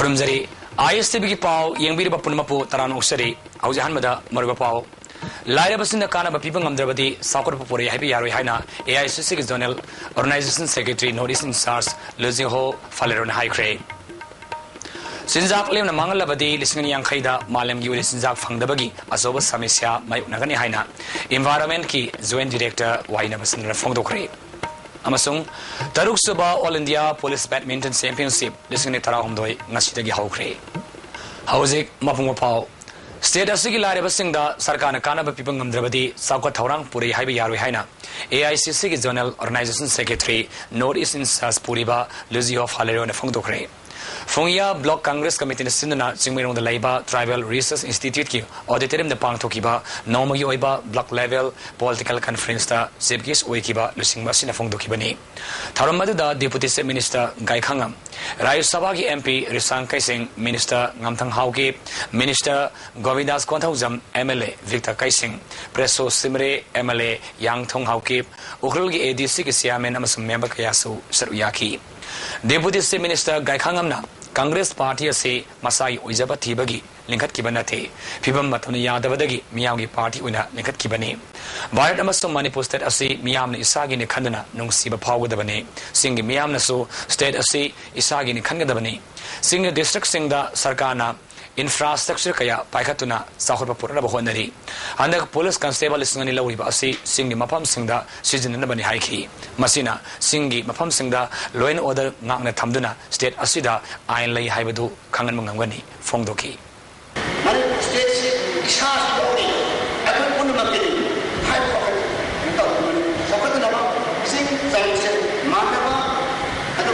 खुरुमजरी ISTV की पाव यंगबीरबा पुनमपु तरानोक्सरी औजहानमदा मरुबा पाव लाइरबसिन कानबा पीबंग अमद्रबदी साकोरपु पुरे हाइबि यारोय हाइना AICC की zonal organisation secretary north east incharge Luizinho Faleiro हाइख्रे सिंजाक लेमना मांगलबदी लिसिंग यांखैदा मालमगी उले सिंजाक फंगदबगी अजोब समस्या मायुनगनी हाइना एनवायरनमेंट की जॉइंट डायरेक्टर वाइनबसिन फोंगदोखरे अमसुंग तरुक सुबा all India police badminton championship लिसिंग तराहुमदोय ngasiदगी हौख्रे हौजिक मपुंग पाव स्टेट असगी लारेबसिंगदा सरकारना कानबा पिबंग ngमद्रबदी साउका थौरांग पुरे हाइबा यारोय हाइना AICC की zonal organisation secretary north east incharge पुरीबा लुजिहो फालेरोन फोंगदोखरे फोंगिया ब्लॉक कांग्रेस कमिटी ने सिंधना चिंगमेरोंग द लाइबा ट्राइबल रिसर्च इंस्टीट्यूट की ऑडिटोरियम ने पांगथोकिबा नौमगी ओइबा ब्लॉक लेवल पॉलिटिकल कॉन्फ्रेंस ता चीफ गेस्ट ओइकिबा लुसिंगबा सिना फोंगदोकिबनी थरमदुदा deputy chief minister Gaikhangam Rajya Sabha की MP Rishang Keishing minister ngamthang hauke minister Govindas Konthoujam MLA Victor Keishing प्रेसो सिमरे MLA यांगथोंग हौके उखरुल की ADC के चेयरमैन अमसुंग मेंबर कयासु सरुयाकी डिप्टी चीफ मिनिस्टर गायखांगमना कांग्रेस पार्टी से मसाई ओइजबा थीबगी लिंखत की बनते फिबम मतन यादवदगी मियाम की पार्टी उना लिंखत की बने भारत अमसुंग मणिपुर स्टेट असि मियाम ने इसागी ने खंदना नुंगसीबा फावगदबने सिंग मियाम नसु स्टेट असि इसागी ने खंगदबने सिंग डिस्ट्रिक्ट सिंगदा सरकारना इंफ्रास्ट्रक्चर कया पाइखतुना साखोरपा पुरनबा होनरी हंदक पुलिस कांस्टेबल सिंगनी लौरिबा असि सिंगी मफम सिंगदा सिजननबनी हाइखी मसिना सिंगी मफम सिंगदा law and order ngakna thamduna state asida ain lai haibadu khangan mangangani phongdoki mari state se ishas bodi akan punmakini hai pocket to pocket na sing sanction manaba adu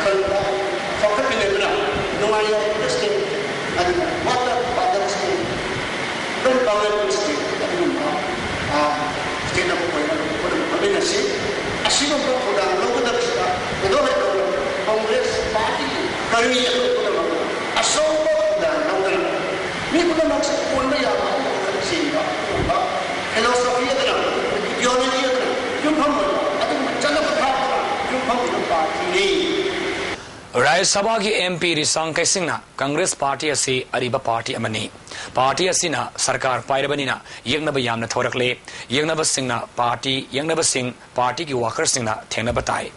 khalta pocket ne bna numayo state adu water father state don't power state adu state of province asino ko da lokuda do Congress party kami asoko da lokuda ni ko na sa pulma ya kasi ba philosophy da ideology da yung phamo adu chana ka yung phamo party ni राज्य सभा की MP रिसांग कैसिंगना Congress party असी Ariba party अमनी party असीना सरकार पाइरबनीना यंगनब यामना थोरकले यंगनब सिंगना party यंगनब सिंग party की walker सिंगना थेंगना बताए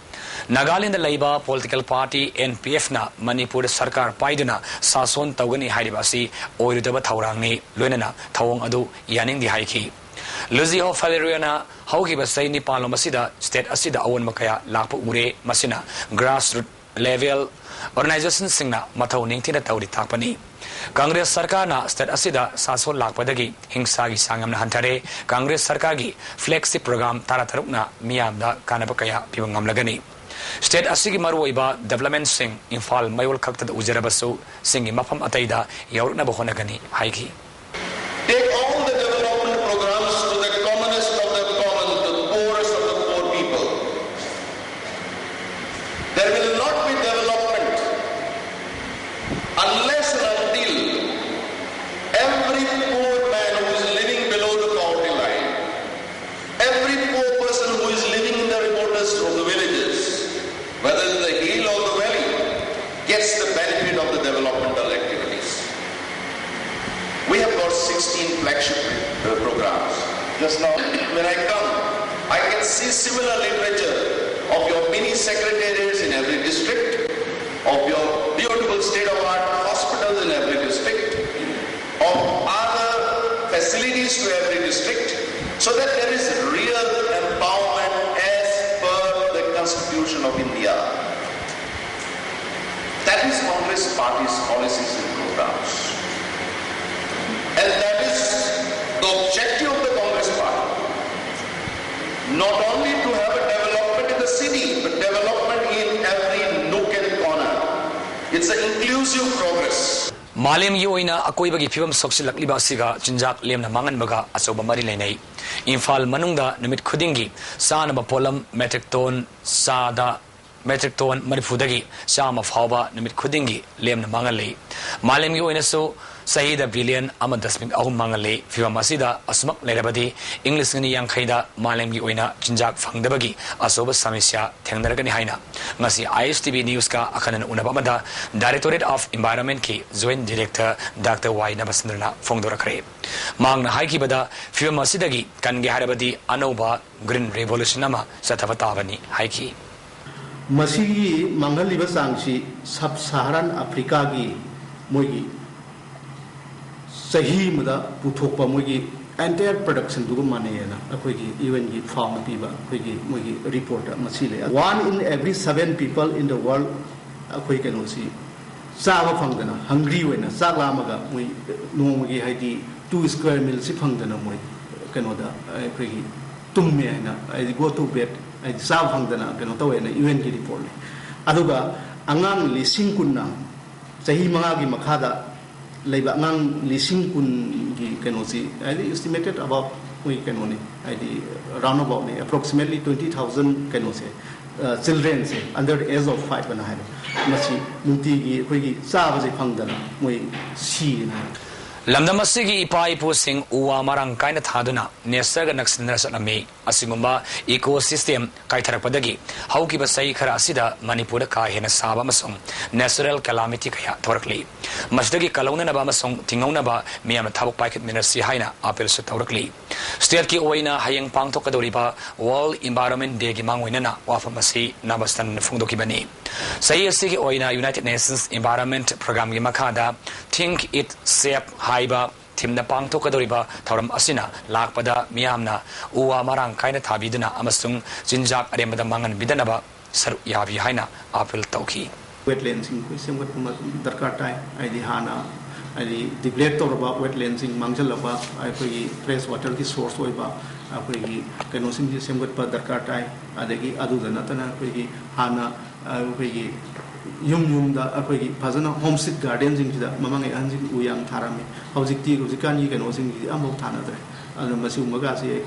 Nagaland Laiba political party NPF ना मणिपुर सरकार पाइदुना सासोन तौगनी हाइरिबासी ओइरुदब थौरांगनी लोइनना थौंग अदु यानिंगदि हाइखी लुजिहो फालेरियाना हौगिबा सैनि पालो मसिदा स्टेट असिदा अवन मकया लाप उरे मसिना ग्रास रूट लेवल ऑर्गेनाइजेशन सिंगना मथौ निंगथिना तौरी ताकपनी कांग्रेस सरकार ना स्टेट असिदा सासोन लाकपदगी हिंसा की सांगमना हंथरे कांग्रेस सरकार की फ्लेक्सिब प्रोग्राम तारा तरुकना मियामदा कानब कया पिबंगमलगनी स्टेट असिगी मरुइबा डेवलपमेंट सिंग इंफाल मयोल खक्तद उजरबसु सिंगी मफम अतैदा यौरना बहोनगनी हाइगी Take all the development programs to the commonest of the common, to the poorest of the poor people. There will not be development unless and until every poor man who is living below the poverty line, every poor person who is living in the remotest of the villages, whether in the hill or the valley, gets the benefit of the developmental activities. We have got 16 flagship programs. Just now, when I come, I can see similar literature of your mini secretariats in every district, of your beautiful state-of-art hospitals in every district, of other facilities to every district, so that there is real empowerment as per the Constitution of India. That is Congress Party's policies and programs. And that is the objective of the Congress Party. Not only to have a development in the city, but development in every nook and corner. It's an inclusive progress. मालेम योइना अकोइबगी फिबम सोक्सिलक्लिबा सिगा चिंजाक लेमना मांगनबगा अचौबा मरि लेनै इम्फाल मनुंगदा निमित खुदिंगी सानबा पोलम मेट्रिक टन सादा मेट्रिक टन मरिफुदगी चामा फावबा निमित खुदिंगी लेमना मांगन ले मालेम योइनासु Sahida billion Amadasmik Ahum Mangale, Fivamasida, Asmak Lerabadi, English in Yang Kaida, Malemgi Oina, Jinjak Fangdabagi, Asoba Samisha, Tendaragani Haina. Masi ISTV News ka Akanan Unabamada, Directorate of Environment Ki, Joint Director Dr. Y. Nabasandra Fongdorakre. Mang Haiki Bada, Fivamasida, Kangi Harabadi, Anova, Green Revolution Nama, Satavatavani, Haiki. Masigi Mangali Basangsi, Sub Saharan Africa gi, Mogi. Sahi Mada, Putopa Mogi, entire production to Manayana, a quickie, even the farm people, quickie, Mogi reporter, Masilia. 1 in every 7 people in the world, a quick and see. Sava Fangana, hungry when a Salamaga, we no Mogi Haiti, 2 square meals, Sifangana, Moy, Canada, a quickie, Tumiana, I go to bed, I saw Fangana, Canota, and even get report. Aduga, Angang Lising Kunna, Sahi Mangagi Makada. Labor among Lising Kun Kenosi, I estimated about we can only round about approximately 20,000 Kenosi children under the age of 5 and a half. Masi Muti, Quiggy, Savasi Pangdana, we see. Lamdamasigi Ipai Pusing Uwa Marang kind of Haduna, Nesaga Naxanami, Asimumba, ecosystem, Kaitarapadagi, Haukiba Sai Karasida, Manipura Kai and Saba Masong, Natural Calamity Kaya, Torkli. Masdagi Kalona Bamasong, Tingonaba, Miamatabok Packet Minasi Haina, Apel Satorkli. State Oina, Hayang Pang Tokadoriba, World Environment Day Gimangwinana, Wafamasi, Nabastan Fungdokibani. Say Sigi Oina, United Nations Environment Program Gimakada, Think It Safe Haiba, Timna Pang Tokadoriba, Tauram Asina, Lakpada, Miamna, Uwa Marang Kaina Tabidana, Amasung, Jinjak Ademada Mangan Bidanaba, Sar Yavi Haina, Apel Toki. Wetlands in Kusum with Darkatai, Idihana, the great about wetlands in Mangalaba, I pay fresh water source Weba, I pay Kanosim Sim with Darkatai, Adegi Adu the Natana, Hana, Yum the Pazana homestead gardens into the Mamang Anzing Uyang Tarami, Housing Tea, Zikan, you can also the Amok Tanadre. Masu Magasi,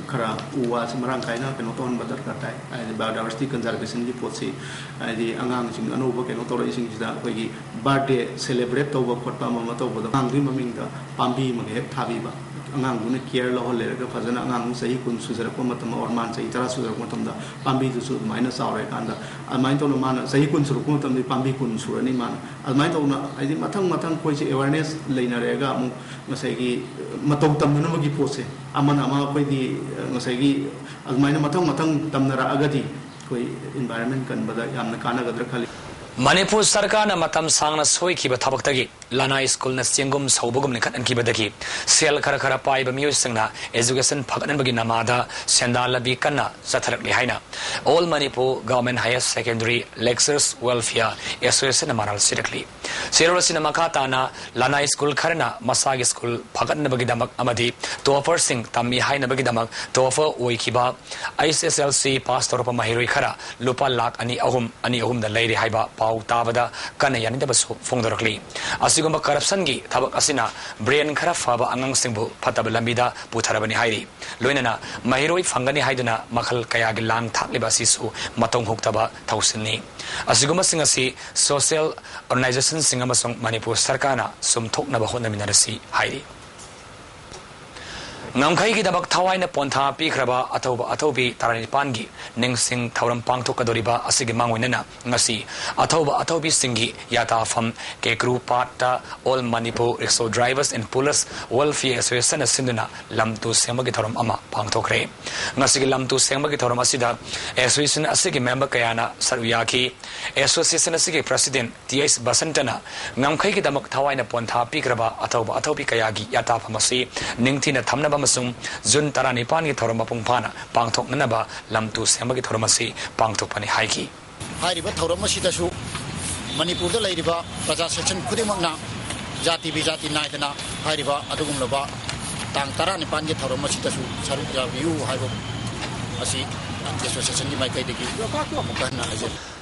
Kara, was Marankaina, Kanoton, Badarkatai, and biodiversity conservation reports, the Angang, Anova, and authorizing the birthday celebrate over Potamato, the Angriming, the Pambi, Maghet, Taviba, Angang, Kier, Lohole, Fazana, Angang, Saikun, Suzakomatam, or Man, Saitara Suzakomatam, the Pambi to minus our and a mind on a man, Saikun Surukotam, the Pambikun Suraniman, as mind on I think Matang Kochi awareness, Lainarega, Masagi, Matotam. Pose, Amanama, the Masagi, Almina Matang Tamnara Agati, environment can, but Yamakana Gadrakali. Manipur Sarkana Matam Sangna Soiki Batabaki, Lana School Nasingum, Sobogum and Kibadaki, Sel Karakarapai, Bamusanga, Education Pakanabagi Namada, Sandala Bikana, Satarakli Haina. All Manipur Government Higher Secondary Lectures Welfare, Association Amaral Sidakli. Sierra Sinamakatana, Lana School Karana, Masagi School, Pakanabagi Amadi, to offer Sing, Tami Haina Bagidamak, to offer Uikiba, ISSLC, Pastor of Mahiri Kara, Lupa Lak, Ani Ahum, the Lady Haiba. Tavada Kanayan Fongdorkli. Asigumba corruption-gi, Tabak Asina, Brain Karafaba Angang Simbu, Patabalambida, Putarabani Haidi. Luinana, Mahiroi Fangani Haiduna, Makal Kayagilang Taklibasisu, Matong Huktaba, Tausini. Asiguma Singasi, Social Organization Singamasong Manipur Sarkana, Sum Toknabahona Minarasi, Haidi. Namkai Dabak Tawaina Ponta, Pikraba, Atobi, Taranipangi, Ningsing, Tauram Pangto Kadoriba, Asigimangwinena, Nasi, Atobi Singi, Yata from Kekru Pata, all Manipur, Rixo drivers and pullers, Welfare Association Sinduna, Lamtu Semagitorum Ama, Pangtokre. Nasi Lamtu Semagitorum Asida, Association Asigi member Kayana, Saruyaki, Association Asigi President, T.S. Basantana, Namkai Dabak Tawaina Ponta, Pikraba, Atobi Kayagi, Yata Famasi, Ningtina Tamnaba. Jun Taranipan Toromapung Pana, Pangtok Nanaba, Lamtu Semagi Toromasi, Pangtok Pani Haiki. Hariba Toromasitasu, Manipur the Ladiba, Baza Section Kudimana, Jati Bijati Naitana, Hariba, Adumlaba, Tang Taranipan Toromasitasu, Saruja view, Haribo, Asi, and this was a Sendi Makai.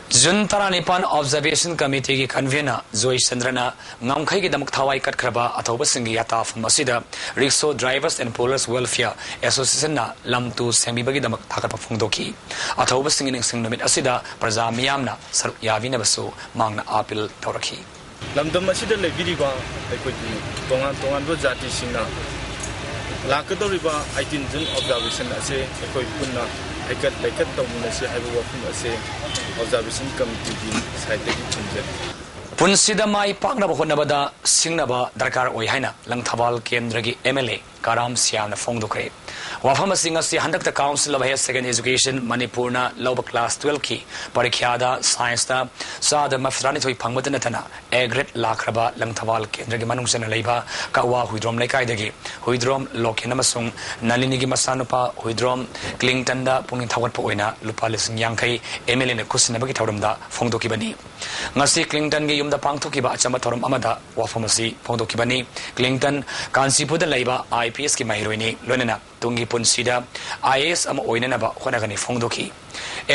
Jun Taranipan Observation Committee convener Zoe Sandrana, Namkai Damuktawai Katkraba, Atobasingi Yata from Masida, Rixo Drivers and Pullers Welfare Association Lamtu Semibagi Damak Takapafungdoki, Atobasing in Singamit Asida, Praza Miamna, Yavina Basu, Mangna Apil Toraki. lamdam asida lebiriba aikogi tongan jati singna lakadoriba 18 June observation ase akoi punna aikat tawmuna se haibu wafum ase observation committee gi side gi chunje पुनसिदा माई पाकना बखोनबदा सिंगनबा दरकार ओइ हाइना लंगथाबाल केंद्र की MLA काराम सियामना फोंगदोखरे वाफम सिंग असि हंदक council of higher secondary education मणिपुरना लौब क्लास 12 की परीक्षादा साइंसता साद मफरानी थोइ फंगबद नथना ए ग्रेड लाखरबा लंगथाबाल केंद्र की मनुंगसन लेबा कावा हुइद्रोम लेकाइदगी हुइद्रोम लोकेन अमसुंग नलिनी की मसानुपा हुइद्रोम क्लिंगटन दा पुंगिन थावटप ओइना लुपा लिसिंग यांखै एमएलए ने खुसिनबगी थौरमदा फोंगदोकिबनी ngasi क्लिंगटन की युमदा पांगथोकिबा अचम थौरम अमदा वाफम असि फोंगदोकिबनी क्लिंगटन कांसीपुरदा लेबा आईपीएस की महिरोइनी लोनना तुंगी पुनसिदा आईएएस अम ओइननबा होनगनी फोंगदोकी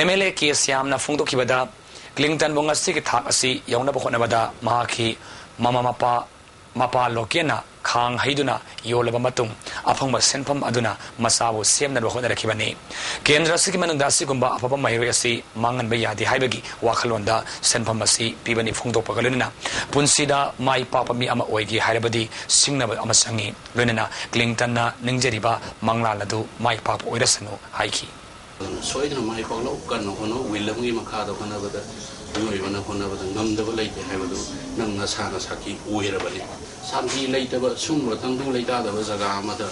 एमएलए केस यामना फोंगदोकिबदा क्लिंगटन बोंगसी की थाक असि यौनबा होनबदा माखी मपा लोकेना खांग हैदुना योलबा मतुंग अफंग सेनफम अदुना मसाबो सेमना होनरखिबनी केंद्र असि की मनंदा असि गुंबा अफब महिरो असि मांगन बे यादि हाइबगी वाखलोंदा सेनफम असि पिबनी फोंगदोपगलना पुनसिदा माई पापा मी अमा ओइगी हाइरबदी सिंगनबा अमा संगी लोनना क्लिंगटन ना निंगजरिबा मंगला लदु माई पाप ओइरसनु हाइकी सोइदना माई पालो कन होनो विलमगी मखादा होनबदा नोइबना होनबदा ngमदबा लेते हाइबदु नंग नसाना साकी ओइरबनी शांति लेतब सुंग तंदु लेतादब जगह अमदा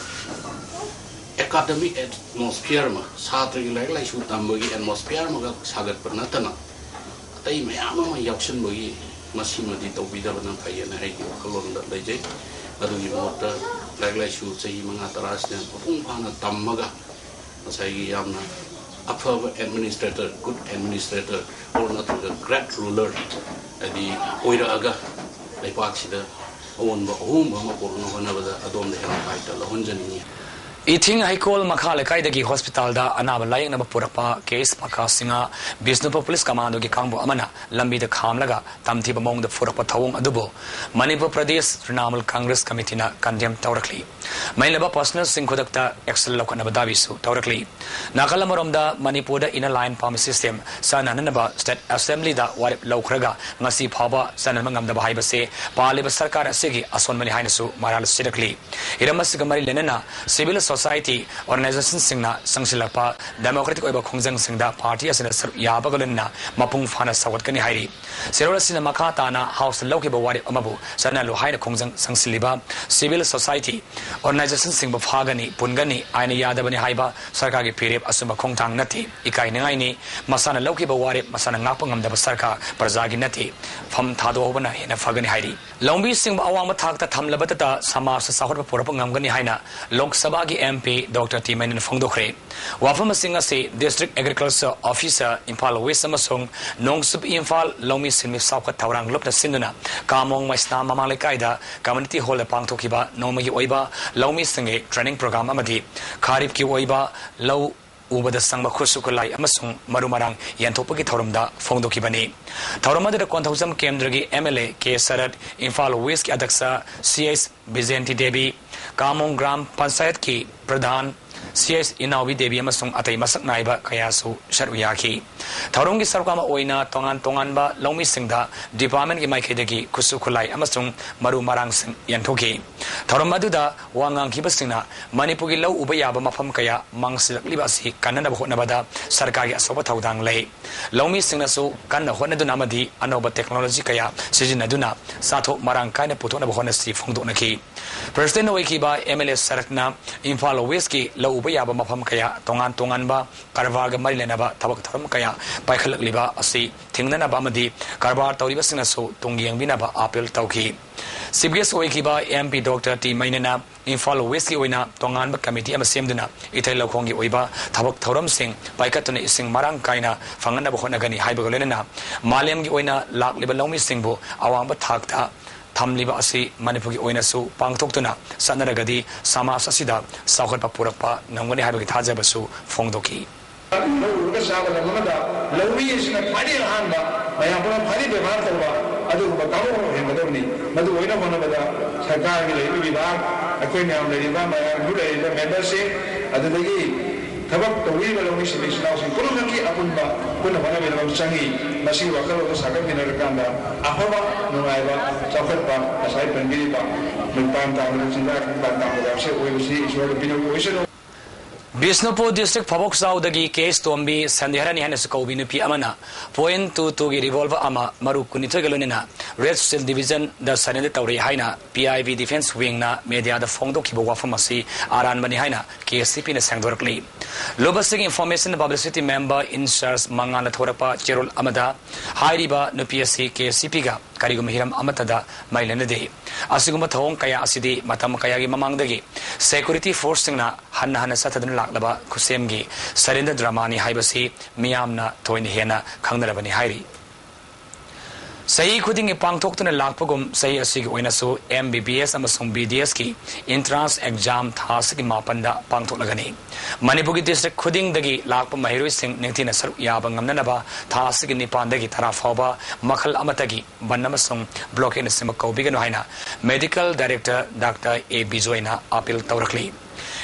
एकेडमिक एटमॉस्फेयर में छात्र की लाइक लाइसु तंबगी एटमॉस्फेयर में सागत पर नतना तई मयाम में याक्शन बगी मसीमदी तौबिदबना फैयना है खलोंदा लेजे अदुगी मोट लाइक लाइसु सही मंगा तरासने पुंग फाना तम्मगा सही यामना अफब एडमिनिस्ट्रेटर गुड एडमिनिस्ट्रेटर और नट ग्रेट रूलर अदी ओइरागा लेपाक्सिदा ओनबा ओम मा कोरना होनबदा अदोम दे हेल्प फाइटर लहनजनी इथिंग हाइकोल मखा लेकाइदगी हॉस्पिटल दा अनाब लायंगनब पुरपा केस मखा सिंगा बिष्णुपुर पुलिस कमांडो की कांगबो अमना लंबी द खामलगा तमथिब मोंग द फुरप थवंग अदुबो मणिपुर प्रदेश तृणमूल कांग्रेस कमिटी ना कंडेम तौरखली मैलबा पर्सनल सिंखुदक्ता एक्सल लौकनब दाबिसु तौरखली नाकल मरोमदा मणिपुर द इन लाइन फार्म सिस्टम सनाननबा स्टेट असेंबली दा वारिप लौखरगा ngasi phaba sanam ngamda bahai base paliba sarkar asegi asonmani hainasu maral sidakli iramas gamari lenana civil society organization singna sangsilapa democratic oiba khongjang singda party asina yabagalna mapung phana sawat kani hairi serora sina makha tana house loke ba wari amabu sana lo haina khongjang sangsiliba civil society organization singba phagani pungani aina yadabani haiba sarkar gi pirep asuma khongthang nati ikai ningai ni masana loke ba wari masana ngapang ngamda sarkar prajagi nati फम थादोबना हेना फगनी हाइरी लंबी सिंह अवांग थाकता थमलबता समाज साहर पुरप ngमगनी हाइना लोकसभा की MP doctor T मैनन फोंगदोखरे वाफम सिंह से district agriculture officer Imphal West अमसोंग नोंगसुप इंफाल लंबी सिंह सावक थौरांग लुपना सिंदुना कामोंग मैसना ममांग लेकाइदा कम्युनिटी हॉल पांगथोखिबा नोमगी ओइबा लंबी सिंह ट्रेनिंग प्रोग्राम अमदी खारिफ की ओइबा लौ उबद संग खुसुकुलाई अमसुंग मरुमरांग यंथोपगी थौरमदा फोंगदोखिबनी थौरमदा कोंथौजम केंद्र की एमएलए के शरद इंफाल वेस्ट की अध्यक्ष सीएस बिजेंटी देवी कामोंग ग्राम पंचायत की प्रधान सीएस इनावी देवी अमसुंग अतै मसक नाइबा कयासु शरुयाखी थौरंगी सरकामा ओइना तोंगान तोंगानबा लौमी सिंगदा डिपार्टमेंट की माइखेदगी खुसुकुलाई अमसुंग मरुमरांग सिंग यंथोखी थौरम मदुदा वांगांग खिबसिंगना मणिपुर की लौ उबा याबा मफम कया मांगसिलकलिबा असि कन्ननब होनबदा सरकार की असोब थौदांग लै लौमी सिंगनासु कन्न होनदुना मदि अनोब टेक्नोलॉजी कया सिजिनदुना साथो मरांग कायना पुथोनब होनसि फोंगदोनखी प्रेसिडेंट ओइखिबा एमएलए सरकना इंफाल वेस्ट की लौ उबा याबा मफम कया तोंगान तोंगानबा कारबार ग मरिलेनबा थबक थरम कया पाइखलकलिबा असि थिंगननबा अमदि कारबार तौरिबसिंगनासु तुंगियंबिनबा अपील तौखी सीबीएस ओइखिबा एमपी डॉक्टर टी मैनना इंफाल वेस्ट की ओइना तोंगानबा कमिटी अमा सेमदुना इथै लौखोंगी ओइबा थबक थौरम सिंग पाइखतुना इसिंग मरांग कायना फंगनबा होनगनी हाइबगलेना मालेम की ओइना लाकलिबा लौमी सिंगबो अवांबा थाकता थमलिबा असि मणिपुर की ओइनासु पांगथोक्तुना सनरगदी समाज असिदा सावखटपा पुरकपा ngमगनी हाइबगी थाजबसु फोंगदोकी लौरुगा सागला ममदा लौरी इसना फाडी हानबा मयापुरा फाडी व्यवहार तौबा अदुगुबा कामो हेमदवनी मदु ओइना होनबदा सरकार की लेबी विभाग अखोय म्याम लेरिबा मयाम गुलेरिबा मेंबरशिप अदुदगी थबक तौरीब लौमीसिंग इस्लाउसिंग पुनमकी अपुनबा पुनः होनबिनम चंगी मसी वकलों सागत मिनरकांदा अफबा नुंगाइबा चौखटबा असai पनबिरिबा मिलपान तांगु चिंदा तांगु दासे ओइबसी इश्वर बिनो ओइसनो Bisnupur district Phabok Saudagi case Tombi Sandharani Hanas Kobi Nupi Amana point to gi revolver ama Maru Kunitagalunina Red Steel Division the Sanada Tauri Haina PIV Defense Wing na media the Fondo Kibowa Pharmacy Aran Bani Haina KSCP na Sangdorkli Lobasing information publicity member in charge Mangana Thorapa Cherul Amada Hairiba Nupiasi KSCP ga Karigum Hiram Amatada Mailanade Asuguma Thong Kaya Asidi Matam Kayagi Mamangdagi Security Force na Hana Satadan Laba Kusemgi Sarinda Dramani Haibasi Miamna Toin Hena Kandarabani Hairi Sahi Kuding Pangtoktan Lakpogum Sahi Asig Winasu MBBS Amasung BDS ki entrance exam Tasiki Mapanda Pangtolagani Manipugi district Kuding Dagi Lakpa Mahiru Singh Nintina Saru Yabangam Nanaba Tasiki Nipandagi Tarafaba Makal Amatagi Banamasung Block in Simakobigan Haina Medical Director Dr. A. Bizoina Apil Taurakli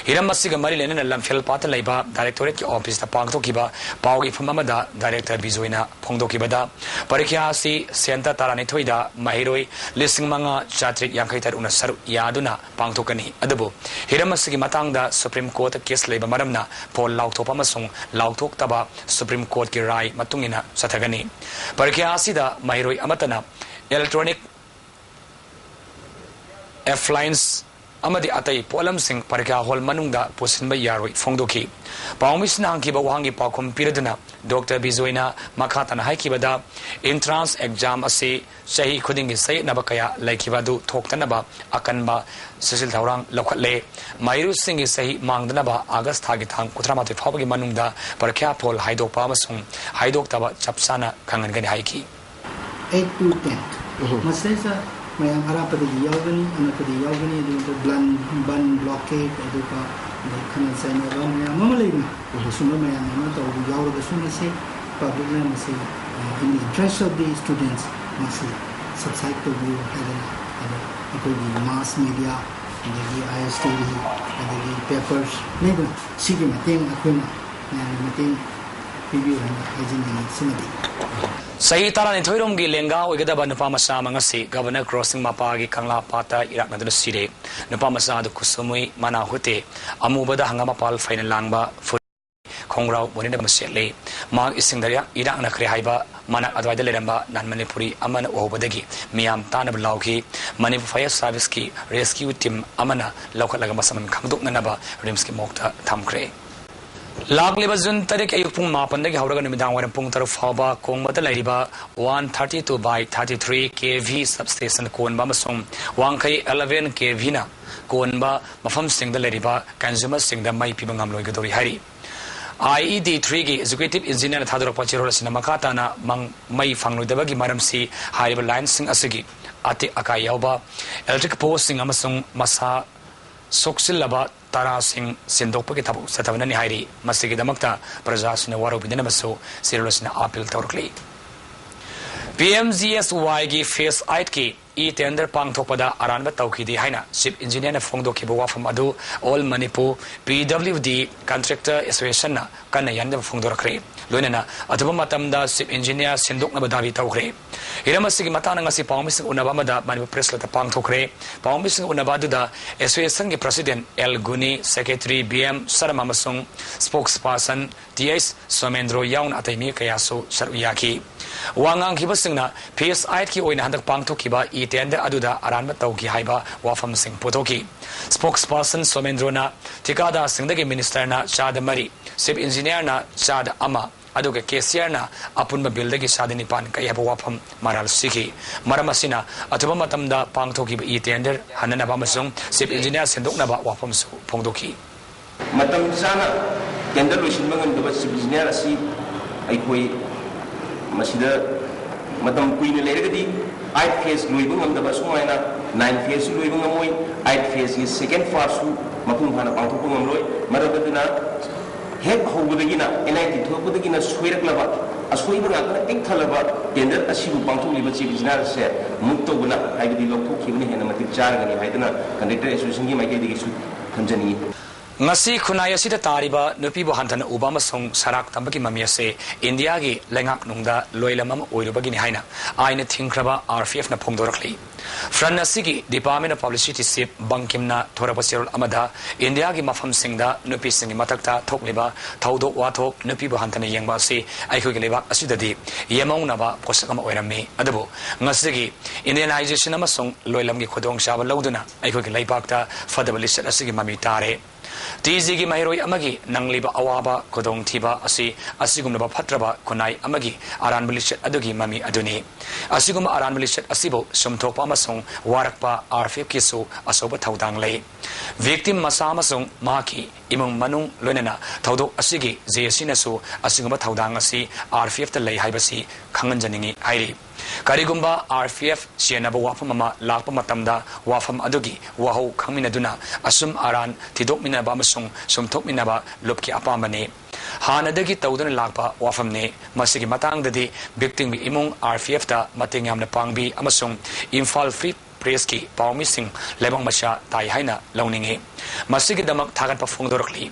Hiramasiga Marilena Lamfel Pata Laiba, Directorate Office the Pangto Kiba, Paugi Famamada, Director Bizuina, Pongdo Kibada, Parikiasi, Santa Taranitoida, Mahiroi, Listing Manga, Chatrik Yankaita Unasaru, Yaduna, Pangtokani, Adabu, Hiramasigi Matanga, Supreme Court Case Labor Maramna, Paul Lautopamasung, Lautok Taba, Supreme Court Kirai, Matungina, Satagani, Parikiasi da, Mahiroi Amatana, Electronic F lines. Amadi Atai Polam Singh Parika Hol Manunda Pusinba Yaroi Fongdoki. Paumis Nankiba Wangi Pakum Piraduna, Dr. Bizoina, Makatan Haikibada, entrance exam Asi, Shahi Kudingi Say Nabakaya, Laikivadu, Toktanaba, Akanba, Cecil Taurang, Lokale, Mairu Singh is Sahi Mangdanaba, August Tagitan, Kutramati Pabagi Manunda, Paraka Pol, Haido Pamasung, Haido Taba, Chapsana, Kangangani Haiki. 8 to 10. Masesa. Mayang harapadi yawgani anapadi yawgani the ban blockade aduka the kana sana ram mamalina suma mayang ama to yawga suna se public na masi in the interest of the students masi subside to view the mass media the ISTV the papers nego sige mating akuna mating review na agenda sumati Sahi Taran Toirum Gilenga, Wigada Nupamasa Mangasi, Governor Crossing Mapagi, Kangla Pata, Iraq Nadu Sire, Nupamasa, the Kusumui, Manahute, Amubada Hangamapal, Final Langba, Foot Kongrau, Bonina Masele, Mark Isindaria, Iraq Nakrihaiba, Mana Advaida Leramba, Nan Manipuri, Amana Obadegi, Miam Tanab Lauki, Manip Fire Service Ki, Rescue Team, Amana, Local Lagamasaman, Kamduk Nanaba, Rimski Mokta, Tamkre. Lagliba Zun Tarik Ayupung Mapandagi Hauran Midang Pung Tarufaba, Kongmata Ladiba, 132 by 33 kV substation Kon Bamasung, 1K 11 kV, Konba, Mafam Sing the Ladiba, Consumer Sing the Mai Pibangam Logadori Hari. IED 3G Executive Engineer Tadro Pachiro Sinamakatana, Mang Mai Fanglu Devagi Maramsi, High Line Sing Asigi, Ati Akayaba, Electric Posting Amasung Masa Soksilaba. Tara Singh Sindopaki Tabu Satavanani Hairi, Masigi Damakta, Prajas in a war of Dinamaso, Serious in Apil Torkli. PMGSY Face Aitki, E tender Pang Topada, Aranba Tauki di Haina, Ship Engineer Fondo Kibowa from Adu, All Manipu, PWD, Contractor Association, Kanayan Fondorkre, Lunena, Atabumatamda, Ship Engineer Sinduk Nabadavi Taukre. Hiramasigi Matanangasi Paumis Unabamada, Manu Presla Pang Tokre, Paumis Unabaduda, Association President El Guni, Secretary BM Saramamasung, Spokesperson, TS Somendro Yaun Atami Kayaso, Saruyaki. Wangang Kibasingna, PS Aitki Oina Handak Pang Tokiba, E tender Aduda, Aranba Tauki Haiba, Wafam Sing Potoki. Spokesperson Somendrona, Tikada Singdagi Minister na Shad Mari, Ship Engineer na Shad Ama, Aduga Kesier na Apunba Bildagi Shadini Pan Kayabawapam Maral Siki, Maramasina, Atubamatamda Pang Toki E tender, Hanana Bamasung, Ship Engineer Senduknaba Wapam Pongdoki. Matam sana tender Lucian Bangan the Ship Engineer si Aikui Masida Matam Queen Lady, 8 phase Louis Bungam the Basuana, 9 phase Louis Bungamoy, 8 phase is second farsu, Mapumana Pangpungam, Maravadina, Head Hobudagina, enacted Hobudagina, Sweet Lava, a sweet Talaba, Tender, a Shibu Pantu Liberty is not said, Mutoguna, I did look to Kivni and Matic Jargan, Haidana, Conductor Association, my Gedi Tanzania. ngasi khunai asida tariba nupi bo hanthana ubama song sarak tambaki mamiase india gi lengak nungda loilamam oirubagi ni haina aina thingkraba rpf na phongdorakli front asigi department of publicity sip bangkimna thorapasirul amada india gi mafam singda nupi singi matakta thokliba thaudo wathok nupi bo hanthana yengba si aikho gi lebak asidadi yemong naba posakama oirami adabu ngasigi indianization ama song loilam gi khodong shaba lauduna aikho gi leibakta fadabali set asigi mami tare TZ gi mahiroi amagi nangliba awaba kodong thiba asigumna phatraba khunai amagi aran bulishet adugi mami aduni asigum aran bulishet asibo sumthokpa amasung warakpa rfp kisu asoba thaudang lei victim masa amasung maki imung manung loinana thaudok asigi JC nasu asiguma thaudang asi rfp ta lei haibasi khanganjaningi hairi karigumba rfp sienaba wafam ama lakpa matamda wafam adugi wahau khangminaduna asum aran thidokminaba amasung sumthokminaba lupki apamane hanadagi tawduna lakpa wafamne masigi matangdadi victim imung rfp ta mating yamna pangbi amasung Imphal Free Press ki pawmi sing lebang masha tai haina launingi masigi damak thagat pa phongdorkli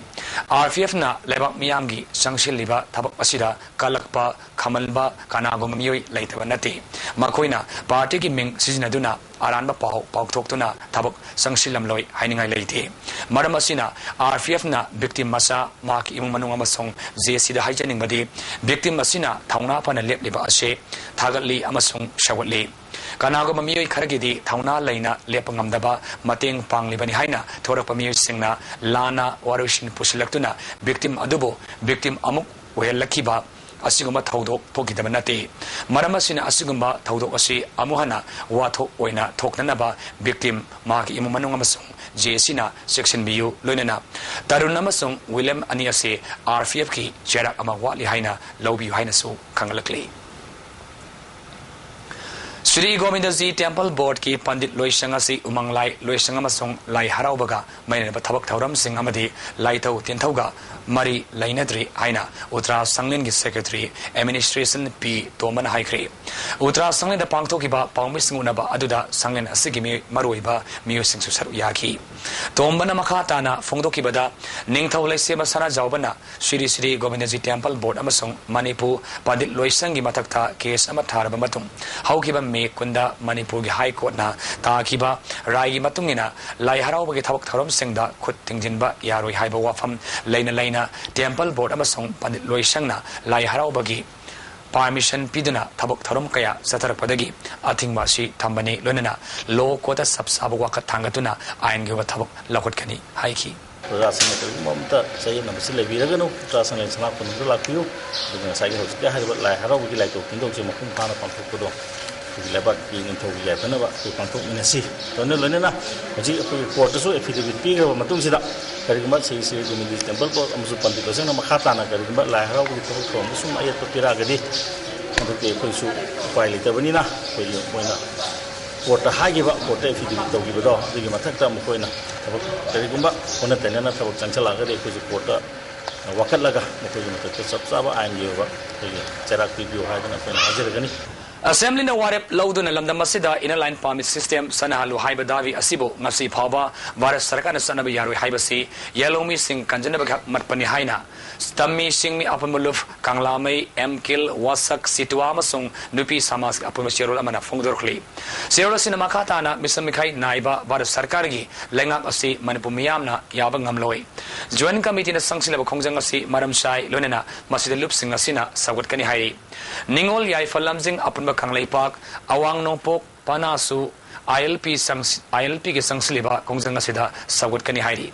rfp na lebak miyamgi sangsil liba thabak asida kalakpa khamalba kanagom miyoi leitaba nati makoina party ki ming sijinaduna aranba pawthoktuna thabak sangsilam loi hainingai leite maram asina rfp na victim masa maki imung manung amasong JC da haijaning badi victim asina thauna pana lepliba ase thagatli amasong shawatli kanago mamioi kharagidi thauna leina lepangamdaba mateng panglibani haina thorakpa miyoi singna lana warushin pusilaktuna victim adubo victim amuk welakiba asiguma thaudok thokidaba nati maramasina asiguma thaudok asi amuhana watho oina thoknanaba victim maki imu manung amasung JC na section BU loinana tarun amasung William aniase rfp ki cherak ama wali haina lobi haina su khangalakli Sri Govindaji Temple Board ki Pandit Loisanga si umanglai Loisanga masong lai haraubaga maina bathabak thauram sing amadi lai thau tinthauga mari lainadri aina Uttara Sanglin gi secretary administration P Toman Haikri Uttara Sanglin da pangthoki ba pawmi singuna aduda Sanglin asigi mi maroiba miyo sing susar yaki Tombana makata na phongdoki bada ningthau laise basana jawbana Sri Govindaji Temple Board amasong Manipur Pandit Loisangi matakta case ama tharaba matung haukiba me kunda Manipur gi High Court na takiba rai matungina lai harauba gi thabak tharam singda khut tingjinba yaroi haiba wafam laina Temple Board amasong Pandit Loisangna lai harauba gi permission piduna thabak tharam kaya satarpadagi athingba si thambani loinana law court sabsabu wakat thangatuna ain gi thabak lakot kani haiki Rasan itu mamta saya nama sila biraga no rasan lain sangat penuh lakiu dengan saya harus dia hari lai harau bagi lai tu kinto cuma kum tanah pangkuk kodo lebat ingin tahu ya karena pak pangkuk minasi karena lainnya jadi court itu affidavit piga matung sida dari kemat saya Govindaji Temple Board amusu Pandit Loisang nama kata nak dari kemat lai harau bagi tahu kaum itu semua ayat piraga di untuk isu file itu begini nah poina Kota hagi ba kota affidavit tahu gitu jadi macam tak mukoina dari gumba kona tenana tahu cancel laga deh kuji kota wakat laga mukoina macam sabsaba aing ba jadi cerak video hai dan apa yang hajar gani Assembly na warep lauduna lamdam masida inner line permit system sanahalu haiba davi asibo ngasi phawba Bharat Sarkar na sanabi yaroi haibasi Yalomi Singh Kanjanaba matpani haina Stammi Singmi apamuluf Kanglamai Mkil Wasak Sitwa masung nupi samas apamashirul amana phongdorkhli Seola sinama khatana misamikhai naiba Bharat Sarkar gi lengak asi Manipur miyamna yaba ngamloi Joint committee na sangsilaba khongjang asi maramshai lonena masida lup sing asina sagot kani hai Ningol yai falamjing apunba kanglai pak awang nongpok panasu ILP ke sangsiliba kongjang asida sagot kani hairi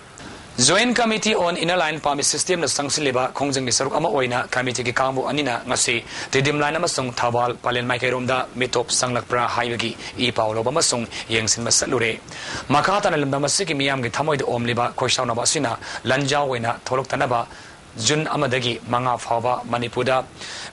Joint Committee on Inner Line Permit System na sangsiliba kongjang ni saruk ama oina committee ki kambu anina ngasi tidim line amasung thawal palen maikairomda mitop sanglakpra haibagi I paulo bamasung yengsin masalure makata na lamda masiki miyam gi thamoid omliba khoishauna basina lanjaw oina tholok tanaba Jun amadagi manga phawba Manipurda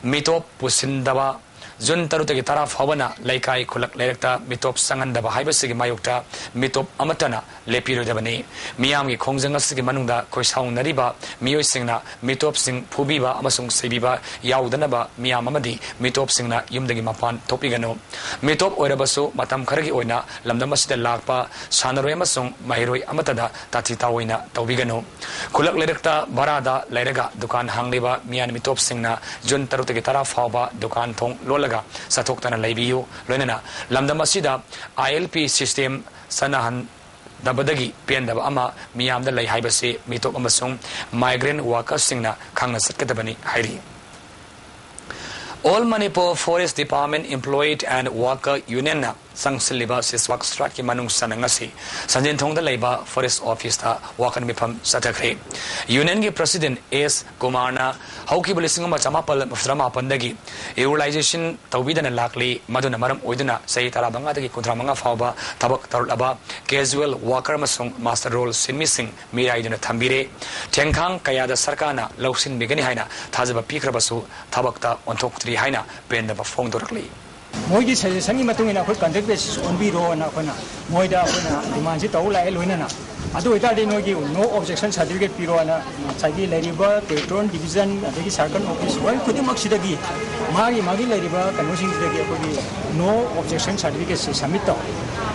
mitop pusindaba Jun Tarutaki Tara Fawana, Laikai Kulak Lecta, Mitop Sanganda, Hibasigi Mayukta, Mitop Amatana, Lepiro Devani, Miami Kongzangasiki Manunda, Koshau Nariba, Mio Singna, Mitop Sing, Pubiba, Amasung Sebiba, Yaudanaba, Miamamadi, Mitop Singna, Yumdagi Mapan, Topigano, Mitop Oirabasu, Matam Karagi Oina, Lamdamas de Lapa, Sanaroyamasung, Mahiroi Amatada, Tatita Oina, Tobigano, Kulak Lecta, Barada, Lerega, Dukan Hangliba, Mian Mitop Singna, Jun Tarutaki Tara Faba, Dukan Tong, Lolaga, Satoktana Labiu, Lenana, Lamdamasida, ILP system, Sanahan. Dabadagi, Piendaba Ama, Miam the Lay Hibasi, Mitop Amasung, migrant workers singna, Kanga Sakatabani, Hairi. All Manipur Forest Department Employed and Worker Union Sang Siliba Siswak Straki Manung Sanangasi, Sanjin Tong the Labor Forest Office Wakan Mipam Satakre. Union President S. Kumarna, Hauki Bulisingama Chamapal Frama Pandagi, Utilization Tawidan and Lakli, Maduna Maram Uduna, Say Tarabangati Kutramanga Faba, Tabak Tarulaba, Casual Worker Masung, Master Role Sin Missing, Mira Iduna Tambire, Tenkang Kayada Sarkana, Lausin Begani Haina, Tazaba Pikrabasu, Tabakta, on Tok 3 Haina, Pen the phone directly. Moji suggestion matungin ako contact basis on biro na ako na moida ako na demand si tao lai luina na adu ita din no objection certificate biro na sagi lariba patron division adagi circle office wal kudi maksidagi magi lariba kanusing sidagi ako no objection certificate submit to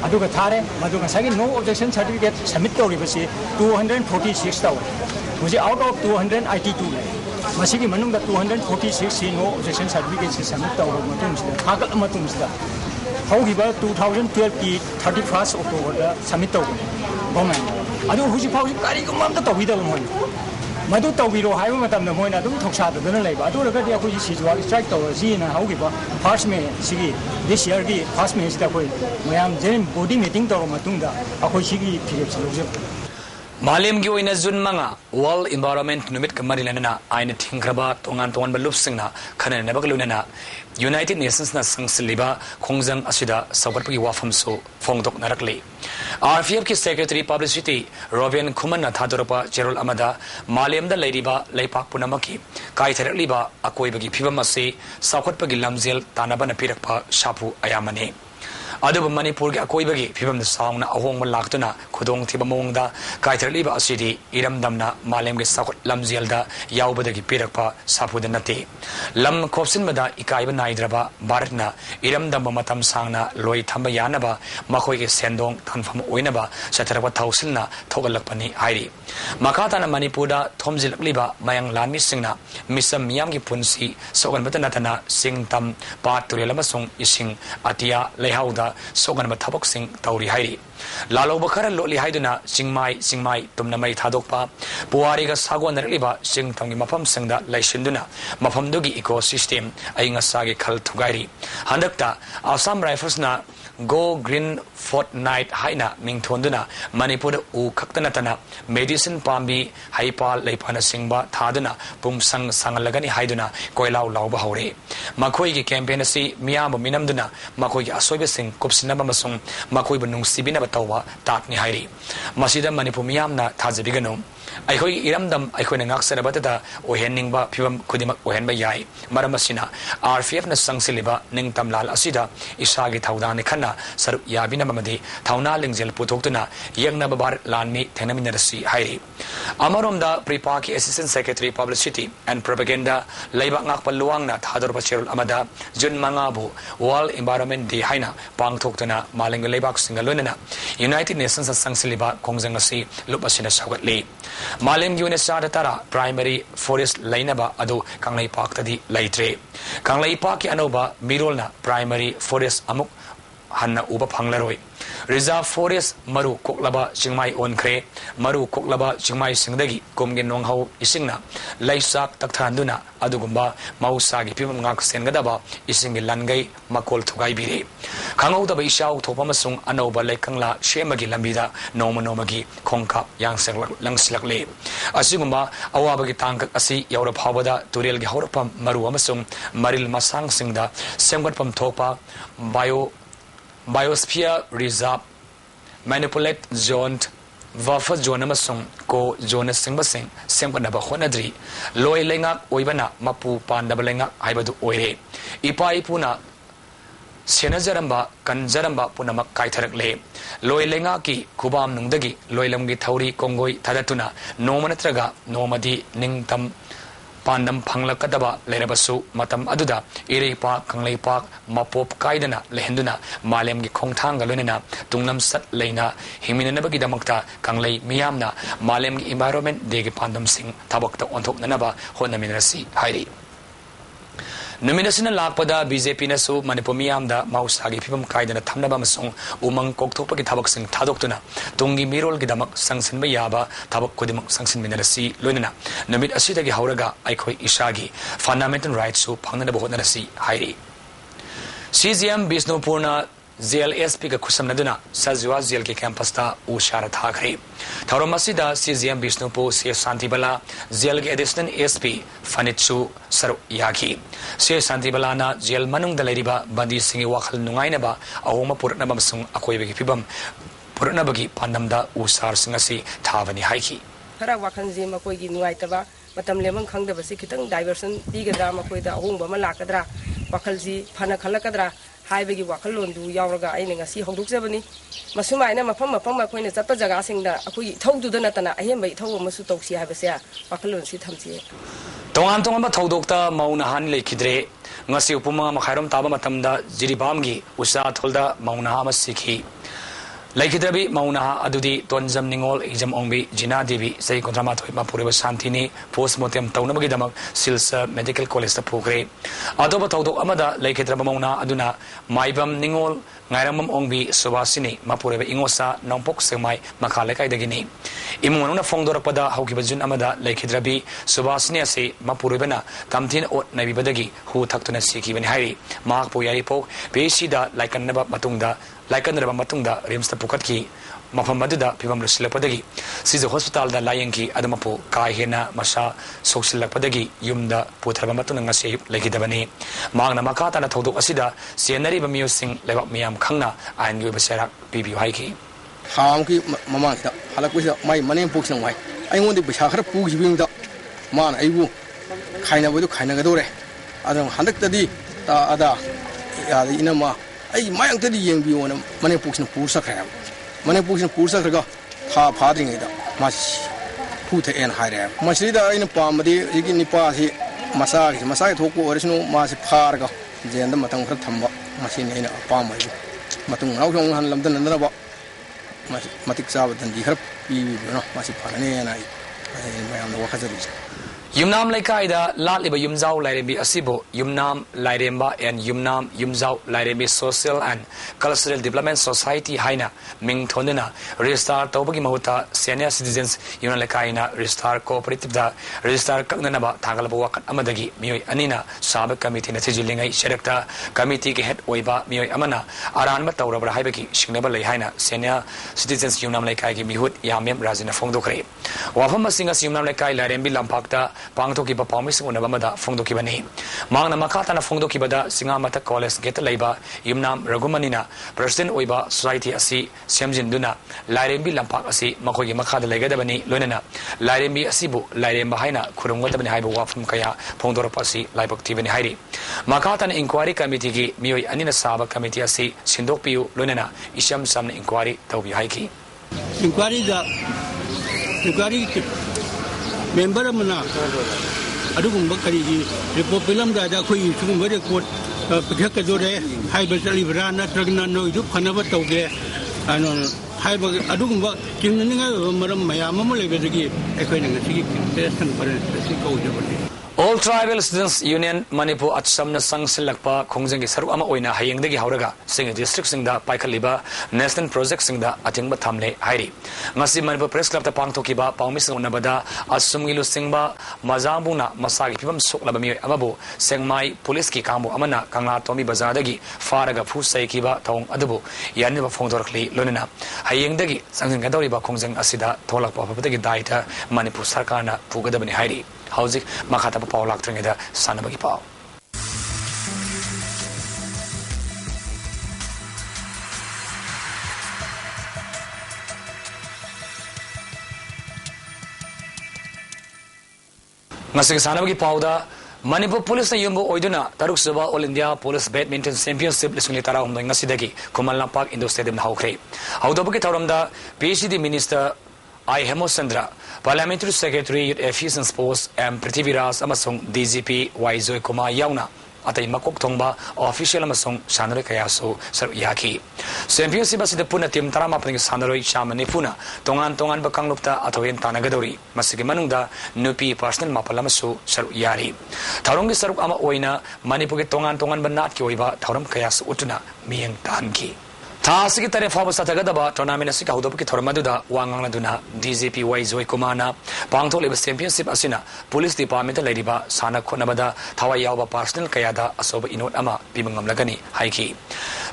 adu ka thare madu ka sagi no objection certificate submit to ribasi 246 taw muji out of 282 Masigi manung 246 no objection certificate submit to matumsida hagal matumsida haugiba 2012 ki 31st October submit to government adu huji phauji kari ko mamta tawida mo madu tawiro haiba matam na moina dum thoksa da na leiba adu raga dia khuji sijwa strike to ji na haugiba first me sigi this year ki first me sida koi mayam jen body meeting to matungda akhoi sigi phirep saluje Malim Gioina Zunmanga, Wall Environment Numit Kamarilana, Aina Tinkraba, Tongan Tongan Balupsingna, Kana Nebakalunana, United Nations na Sangsiliba, Kongzang Asida, Sawapi Wafamso, Fongdok Narakli. RFF Secretary Publicity, Rovian Kumana Tadoropa, Gerald Amada, Malim the Ladyba, Laipak Punamaki, Kaiter Liba, Akoibagi Pivamasi, Sakotpagi Lamzil, Tanabana Pirakpa, Shapu Ayamane. Adu Manipur Akoibagi, Pibam the song na Ahong Laktuna, Kudong Tibamongda, Kaiter Liba City, Iram Damna, Malem Sakot Lamzielda, Yaubadagi Pirakpa, Sapu the Nati. Lam Kopsin Mada, Ikaiba Naidraba, Baratna, Iram Dambamatam Sangna, Loi Tambayanaba, Makoy Sendong, Tanfam Oinaba, Sataraba Tausilna, Togalapani, Hairi. Makatana Manipuda, Tomzil Liba, Mayang Lan Missingna, Missam Miyangi Punsi, Sogan Batanatana, Sing Tam, Pat Turialamasong, Ising, Atia, Lehauda, Sogan Matabok Sing, Tauri Hairi. Lalo Bakara Loli Haiduna, Singmai, Tumnamai Tadokpa, Puariga Sagwan Riba, Sing Tangi Mapam Singda, Laishinduna, Mapamdugi ecosystem, Aingasagi Kal Tugairi. Handakta, Assam Rifles na Go Green Fortnight Haina, Ming Tonduna, Manipur U Kaktanatana, Medicine Pambi, Haipal, Leipana Singba, Taduna, Pumsang Sangalagani Haiduna, Koilau Lauba Hore. Makoi campaign si Miam Minamduna, Makoi Asobe Sing, Kupsinaba Masung, Makoi Bunung Sibina Batawa, Tatni Hairi. Masida Manipur Miamna, Tazabiganum. I could Iramdam, I could an accent about the Oheningba, Pibam Kudimak Ohenba Yai, Maramasina, RFF na Sangsiliba, Ning Tamlal Asida, Isagi Taudani Kana, Saru Yabina Mamadi, Tauna Lingzel Putokuna, Yang Nababar Lanmi, Tenaminasi, Hairi. Amaromda, Pripaki Assistant Secretary Publicity and Propaganda, Laiba Nakpaluangna, Tador Bachirul Amada, Jun Mangabu, Wall Environment de Haina, Pang Toktana, Maling Labak Singalunana, United Nations Sangsiliba, Kongzangasi, Lupasina Sagatli. Malim Yunesada Tara, Primary Forest Lainaba Adu, Kanglai Park Tadi Laitre. Kanglai Park Anoba, Mirolna, Primary Forest Amuk, Hanna Uba Panglaroi. Reserve Forest Maru Koklaba Chingmai Onkre, Maru Koklaba Chingmai Singdagi, Kumgin Nonghau Isingna, Laisak Taktanduna, Adugumba, Mausagi, Pimangak Sengadaba, Isingi Langai, Makol Tugai Bire. Kangau the Bishau, Topamasung, Anoba Lekangla, Shemagi Lambida, Nomagi, Konka, Yang Langslakle. Asingumba, Awabagi Tank, Asi, Yaura Pavada, Turil Gahorpam, Maru Amasung, Maril Masang Singda, Semgatpam Topa, Biosphere Reserve, Manipulate Zone, Wafa Jonamasung, Ko Jonas Singbasing, Sempanaba Honadri, Loi Lenga, Oibana, Mapu Pandabalenga, Ibadu Oire, Ipa Ipuna, सेनजरंबा कंजरंबा पुनमक काइथरकले लोय लेंगा की खुबाम नुंगदगी लोयलमगी थौरी कोंगोई थदतुना नोम नत्रगा नोमदी निंगतम पांडम फंगलकदबा लेरबसु मतम अदुदा इरेपा कंगलेपा मपोप कायदना लेहंदुना मालेमगी खोंगथांग लोनेना तुंगलम सत लेना हिमिननबगी दमक्ता Kangle मियामना मालेमगी environment देगी पांडम Singh थबक्ता ओंथोकननबा होनमिनरसी हाइरी नुमिनसिन लापदा BJP नसु Manipur मियामदा मौसागी फिबम कायदना थमनबा मसुंग उमंग कोकथोपगी थबक सिंग थादोक्तुना तुंगी मिरोलगी दमक संगसिनबा याबा थबक कुदिमक संगसिनमिनरसी लोइनना नुमित असिदगी हौरगा आइखोय इशागी fundamental rights सु फंगनबा होनरसी हाइरी CGM बिष्णुपुरना JLSP का खुसमनदुना सजुआ jail के campus ता उशारा थाखरे थौरम असिदा CGM बिष्णुपुर से शांतिबला जेल के एडिशनल SP फनिचु सर यागी से शांतिबलाना जेल मनुंग दलेरिबा बंदी सिंह वाखल नुंगाइनबा अहोम पुरनबा मसुंग अकोयबगी फिबम पुरनबगी पांडमदा उसार सिंगसी थावनी हाइकी खरा वाखन जे मकोयगी नुआइतबा मतम लेमन खंगदबसी खितंग डाइवर्सन पीगद्रा मकोयदा अहोंबा मा लाकद्रा वाखलजी फना खलकद्रा हाइबगी वाखल लोंदु यावरगा आइने ngasi हौदुकजबनी मसुमाइना मफम मफम अखोइने चत्त जगा सिंगदा अखोइ थौदुद नतना अहेमबा इथौ मसु तौसी हाबसे वाखल लोंसी थमसी तोंगान तोंगान थौदोक्ता मौनहान लेखिद्रे ngasi upuma makhairom taba matamda jiribamgi usa tholda maunaha ama sikhi laikhidrabi maunaha adudi tonjam ningol exam ongbi jina devi sei kontrama thoi ma pureba shantini postmortem taunabagi damak silsa medical college ta phukre adoba thodok amada laikhidraba mauna aduna maibam ningol ngairamam ongbi subasini ma pureba ingosa nongpok semai makhale kai dagini imununa fongdorapada haukiba jun amada laikhidrabi subasini ase ma pureba na tamthin ot nabi badagi hu thaktuna sikhi bani hairi mak poyari pok besida laikannaba matungda laikannaba matungda rimsta pukatki mafamada pibam lusilapodagi siza hospital da layanki adamapo kaihena masa soksilapodagi yumda putraba matuna ngase legidabani magna makata na thodok asida senari bamiosing lebak miam khangna ain gi basara bibi haiki ham ki mamang da halakwisha mai manem puksang mai aingondi bisha khar pugi bingda man aibu khaina bodu khaina gadore adam handaktadi ta ada ya inama ai mayang tadi yang biwona manem puksang pursa kham manem puksang pursa khaga tha phadring da mas puthe en haire masrida ina pamadi igi nipa si masa thoku orisnu mas pharga jenda matang khar thamba masine ina pamai matung nau jong han lamdan nandaba matik sabat dan di khar pi no masi pharane na mayam no khazari Yumnam Laikaida Latliba Yumzau Lairembi Asibo Yumnam Lairemba and Yumnam Yumzau Lairembi Social and Cultural Development Society Haina Ming Tonina Restart Tobagi Mahuta Senior Citizens Yumnam Laikaina Restart Cooperative da Restart Kagnanaba Tagalabawak Amadagi Mioi Anina Sabak Committee Natijilingai Sherekta Committee Head Oiba Mioi Amana Aranba Taurabra Haibaki Shingnaba Haina Senior Citizens Yumnam Laikai Mihut Yamem Razina Fongdokre Wafama Singas Yumnam Laikai Lairembi Lampakta Pangtoki ba Pamis Unabamada Fongdoki Bani Magna Makata na Fongdoki Bada Singamata College Get Laiba Yumnam Ragumanina President Oiba Society Asi Siamjin Duna Lairembi Lampak Asi Makogi Makada Legadabani Lunana Lairembi Asibu Lairemba Haina Kurumwatabani Haibu Wafum Kaya Pongdorapasi Laibok Tibani Hairi Makata na Inquiry Committee Gi Mioi Anina Saba Committee Asi Sindok Piu Lunana Isham Samna Inquiry Taubi Haiki Inquiry member mana adugumba karigi report film da khoi sugumba record pithak ka jore hai basali brana tragna no idu khanaba tawge ano hai adugumba kinninga maram mayam mo lebedagi ekoi ngasi testan pare si ko jabani All Tribal Students Union Manipur Achsamna Sangsilakpa Khongjangi Saru Ama Oina Hayengdagi Hauraga Singi District Singda Paikaliba National Project Singda Atingba Thamle Hairi Ngasi Manipur Press Club ta Pangthokiba Pawmis Unabada Asumgilu Singba Mazambuna Masagi Pibam Soklaba Mi Amabu Sengmai Police ki Kambu Amana Kanga Tomi Bazadagi Faraga Phusai Kiba Tong Adabu Yaniba Fongdorkli Lonina Hayengdagi Sangin Gadoriba Khongjang Asida Tholak Papatagi Daita Manipur Sarkana Pugadabani Hairi Hauzik makata pa Paul Actringida Sanabagi Pau. Masig Sanabagi Pauda Manipur Police na yumbo oiduna taruk suba All India Police Badminton Championship lisungli tara humdoi ngasidagi Kumal Lampak Indo Stadium na haukre. Haudobaki tauramda PhD Minister I Hemosandra, Parliamentary Secretary Youth Affairs and Sports M Prithviraj amasung DGP Waizoy Kumar yauna atay makok tongba official amasung sanaroi kayaso saru yaki. Championship asida puna team tarama pning sanaroi chamani puna tongan bakanglupta athoyen tanagadori masigi manungda nupi personal mapalamasu saru yari. Tharongi saruk ama oina Manipur tongan banat ki oiba tharam kayasu utuna miyeng tanki. Taasiki tare fabu satagadaba tournament asika hudobki thormaduda wangangladuna DGP Waizoy Kumana pangthol eba championship asina police department leriba sana khonabada thawai yawba personal kayada asoba inot ama bimangamlagani haiki.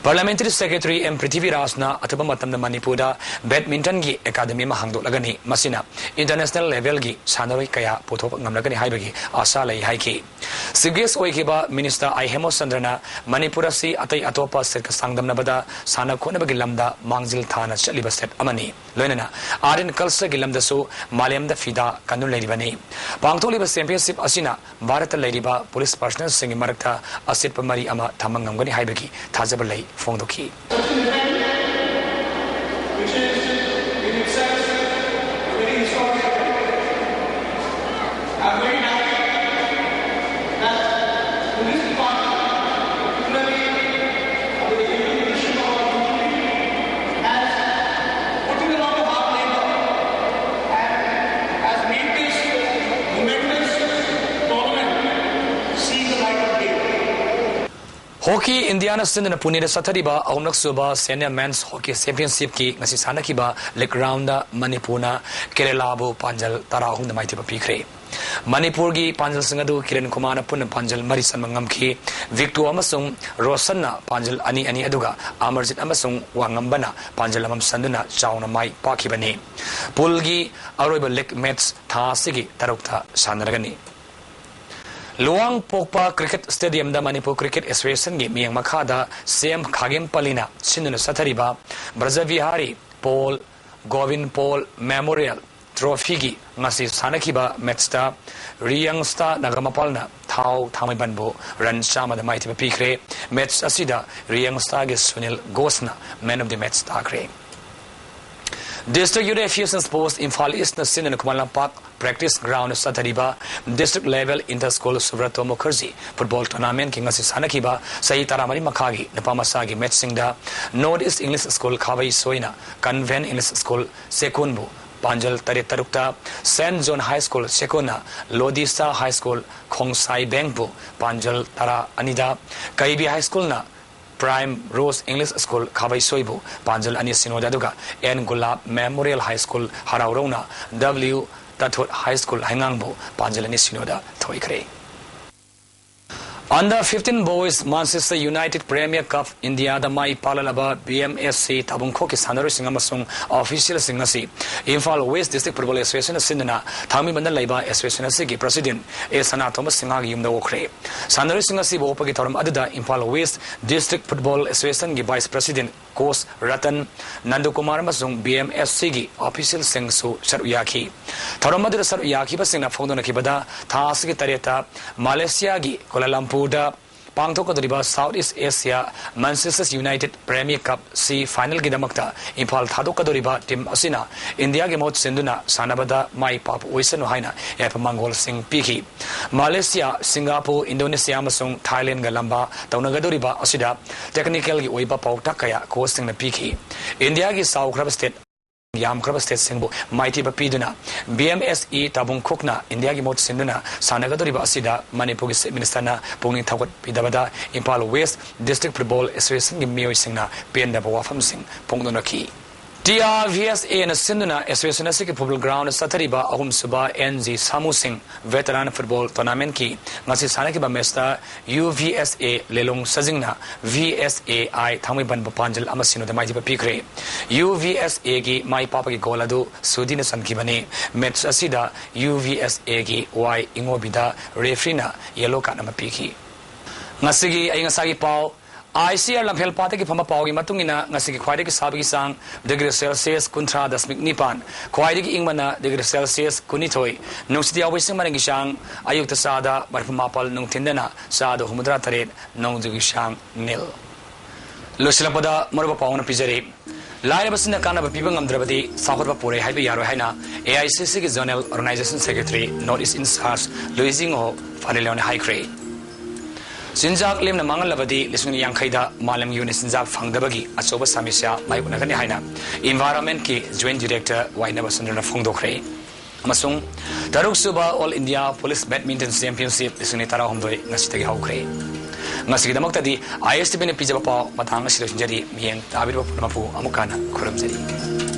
Parliamentary Secretary M Prithviraj na ataba matamda Manipurda badminton gi academy ma hangdolagani masina international level gi sanaroi kaya puthop ngamlagani haibagi asa lai haiki. Siges oikiba Minister I Hemosandra Manipurasi atai atopa sirka sangdamnabada sana Konabagi Lamda Mangzil Thana Chaliba Set Amani Lenana Arin Kalsa Gilamdasu Maliam the Fida Kanu Ladibani Pangtoliba Championship Asina Bharata Ladiba Police Personnel Singing Marakta Asit Pamari Ama Tamangangani Haibaki Tazabalai Fondoki. Hockey Indiana Sindh na Pune Sathariba Aumnak Suba Senior Men's Hockey Championship ki ngasi sanakiba leg round Manipurna Keralabu Panjal Tarahung na maitiba pikre. Manipur gi Panjal Singadu Kiran Kumana Pun Panjal Marisan Mangamki Victor Amasung Rosanna Panjal Ani Aduga Amarjit Amasung Wangambana Panjal Amam Sanduna Chauna Mai Pakibani Pulgi Aroiba leg match Thasigi Tarukta Sanaragani Luang Pokpa Cricket Stadium da Manipur Cricket Association gi miyang makhada Sem Khagem Palina Sinduna Sathariba Brazavihari Paul Govin Paul Memorial Trophy gi ngasi sanakiba matchta Riyangsta Nagamapalna Thau Thamai Banbo Ran Chama da Maitiba Pikre match asida Riyangsta gi Sunil Gosna man of the match takre. District Youth Affairs and Sports Imphal East na Sindh Kumal Lampak Practice Ground Sathariba District Level Inter-School Subrato Mukherjee Football Tournament ki ngasi sanakiba sahi taramari makhagi napamasagi match singda North East English School Khawai Soina Convent English School Sekunbu Panjal Tarukta St. John High School Sekona Lodisa High School Khongsai Bengbu Panjal Tara Anida Kaibi High School na Prime Rose English School Khawai Soibu Panjal Ani Sinodaduga N Gulab Memorial High School Haraurona W Tathot High School Hangangbu Panjal Ani Sinoda Thoikre. Under 15 boys Manchester United Premier Cup India da mai palalaba BMSC Tabungkho ki sanaroi singamasung official singasi Imphal West District Football Association Sindana Thami Bandal Laiba Association ki President A Sana Thomas Singha gi yumda okre sanaroi singasi bo pagi thoram aduda Imphal West District Football Association gi Vice President Coach Ratan Nandukumar masung BMSC gi official singsu saruyaki thoram adu saruyaki basingna phongdona ki bada thas gi tareta Malaysia gi Kuala Lumpur da Pangthok Doriba Southeast Asia Manchester United Premier Cup C Final Gidamakta Imphal Thadok Doriba Team Asina India Gemot Sinduna Sanabada Mai Pap Oisan Haina Ep Mangol Singh Piki Malaysia Singapore Indonesia Masung Thailand Galamba Taunagadoriba Asida Technical Gi Oiba Pautakaya Coasting na Piki India Gi South Krab State Yam Krab State Singbo Mighty Bapiduna BMSE Tabung Kokna India Gi Mot Sinduna Sanagadoriba Asida Manipur Minister na Punging Thawat Pidabada Imphal West District Football Association Gi Miyoi Singna PNW Wafam Singh Pungdonaki TRVSA na Sinduna Association Asiki Football Ground Sathariba Ahum Suba NG Samu Singh Veteran Football Tournament ki ngasi sanaki ba mesta UVSA Lelong Sajingna VSAI Thamai Ban Panjal Amasino de Maiji Pikre UVSA gi Mai Papa gi Goladu Sudina Sankibani match asida UVSA gi Y Ingobida referee na yellow card na Piki ngasigi ay ngasagi pau ICR lamphel pate ki phama pawgi matungina ngasi ki khwaide ki sabi sang degree Celsius kuntra dasmik nipan khwaide ki ingmana degree Celsius kunithoi nungsiti awising managi sang ayuk ta sada barphumapal nungthindana sada humudra taret nongjugi sang nil losilapeda morba pawna pijari live बसना काना बपीबंग अंदरबदी साखरबा पोरे हाइबे यारो हाइना AICC की zonal organisation secretary north east incharge Luizinho Faleiro हाइक्रे सिंजाक लेमना मांगल लबदी लिसुंग यांखैदा मालम यूनि सिंजाक फंगदबगी अचोबा समिस्या माइबुनगनि हाइना एनवायरनमेंट की जॉइंट डायरेक्टर वाइना बसंदरना फोंगदोखरे अमसुंग तरुक सुबा all India police badminton championship लिसुंग तारा हमदोय ngasi हाउखरे ngasigidamoktadi ISTB ne pijaba paw matang asido sinjari miyeng tabirba mapu amukana khuramjari